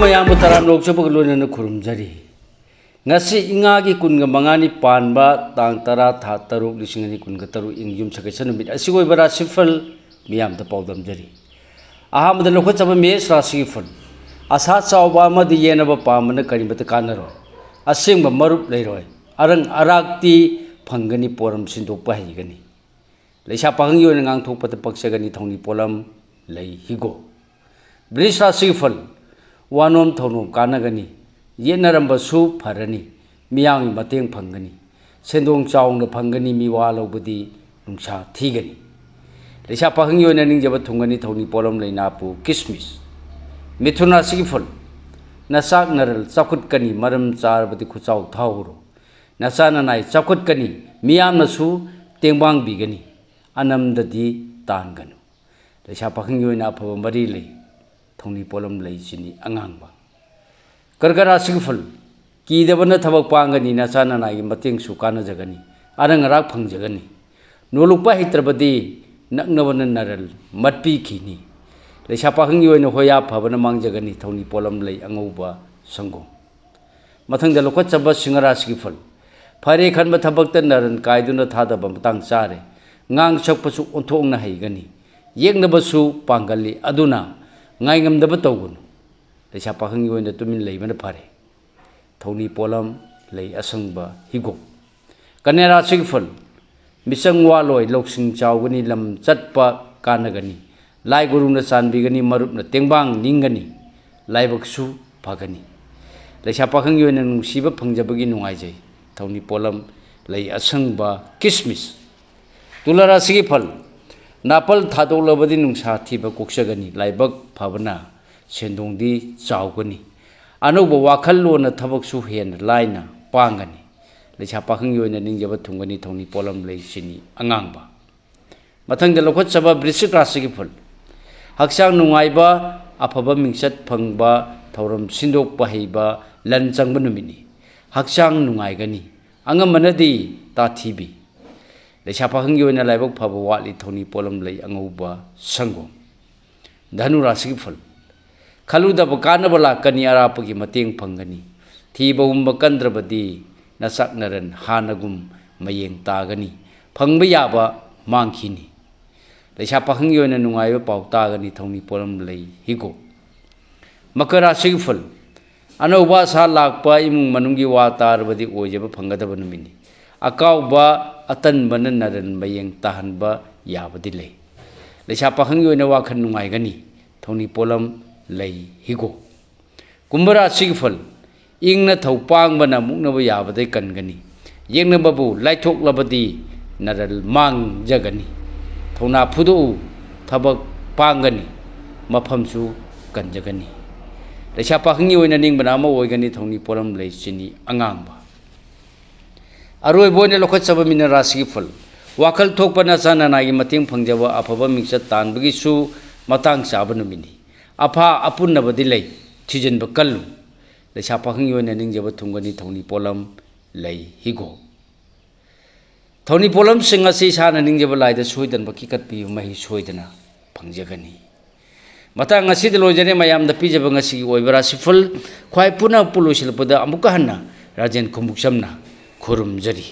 ꯃꯌꯥꯝꯕꯨ ꯇꯔꯥꯝ ꯅꯣꯛꯆꯕꯒ ꯂꯣꯏꯅꯅ ꯈꯨꯔꯨꯝꯖꯔꯤ ngasi ingagi kunga mangani panba tang tara tha taruk lising ani kunga taru ing yum sakaisan numit asigoi bara sifal miyam da paudam jari ahamda lokho chaba mes rasi fun asa chawba amadi yenaba pamana karimata kanaro asingba marup leiroi arang arakti phangani poram sindok pa higani leisa pahang yoi ngang thokpata paksagani thongni polam lei higo bris rasi fun wanom thonom kanagani yenaramba su pharani miyang mateng phangani sendong chawna phangani miwa lobudi nungsa thigani leisa pahang yoi na ningjaba thungani thongni polam leina pu kismis mithuna sigiful nasak naral chakut kani maram charbadi khuchaw thawro nasana nai chakut kani miyam na su tengbang bigani anamdadi tanganu leisa pahang yoi na phaba mari lei thongni polam lei chini angangba kargara sigful ki debana thabak pangani na chana na gi mateng su kana jagani arang rak phang jagani nolukpa hitrabadi naknabana naral matpi khini leisa pahang yoina hoya phabana mang jagani thoni polam lei angauba sango mathang da lokha chaba singara sigful phare khanba thabak ta naran kaiduna thada ba matang chare ngang sakpasu onthongna haigani yeknabasu pangali aduna ngaingamdaba tawgun leisa pahang yoina tumin leibana phare thoni polam lei asangba higo kanera sigful misang waloi loksing chawgani lam chatpa kanagani lai guruna chanbigani marupna tengbang ningani laibaksu phagani leisa pahang yoina nungsiba phangjabagi nungaijai thoni polam lei asangba kismis tulara sigiful napal thadolabadi nungsa thiba koksagani laibak phabana sendongdi chawgani anuba wakhal lona thabaksu hen laina pangani leisa pahang yoina ningjaba thungani thongni polam lei sini angangba mathangda lokhat chaba brisik rasigi phul haksang nungaiba aphaba mingchat phangba thoram sindok pahaiba lan changba numini haksang nungaigani angamanadi ta thibi leisa pahang yoina laibak phaba wali thongni polam lei angauba sangom dhanu rasigi phul khaluda bakana bala kani arapagi mateng phangani thiba umba kandrabadi nasak naran hanagum mayeng tagani phangba yaba mangkhini leisa pahang yoina nungaiba pau tagani thongni polam lei higo makara sigful anauba sa lakpa imung manunggi wa tarbadi ojaba phanggadaba numini akauba atan banan naran mayeng tahanba yabadi lei leisa pahang yoina wakhan nungai gani thongni polam lei higo kumbara sigful ingna thopang bana muknaba yabadai kangani yengna babu laithok labadi naral mang jagani thona phudu thabak pangani maphamsu kanjagani leisa pahang yoina ningbana ma oigani thongni polam lei chini angangba aroi boine lokhat chaba mina rasigiful wakhal thokpana chana nagi mateng phangjaba aphaba mingchat tanbagi su matang chaba numini apha apunnabadi lei thijenba kallu leisa pahang yoina ningjaba thungani thongni polam lei higo thongni polam singasi sana ningjaba laida soidanba kikatpi mahi soidana phangjagani matang ngasi de lojane mayamda pijaba ngasi oibara siful khwai puna pulosilpada amuka hanna rajen khumuksamna khurumjari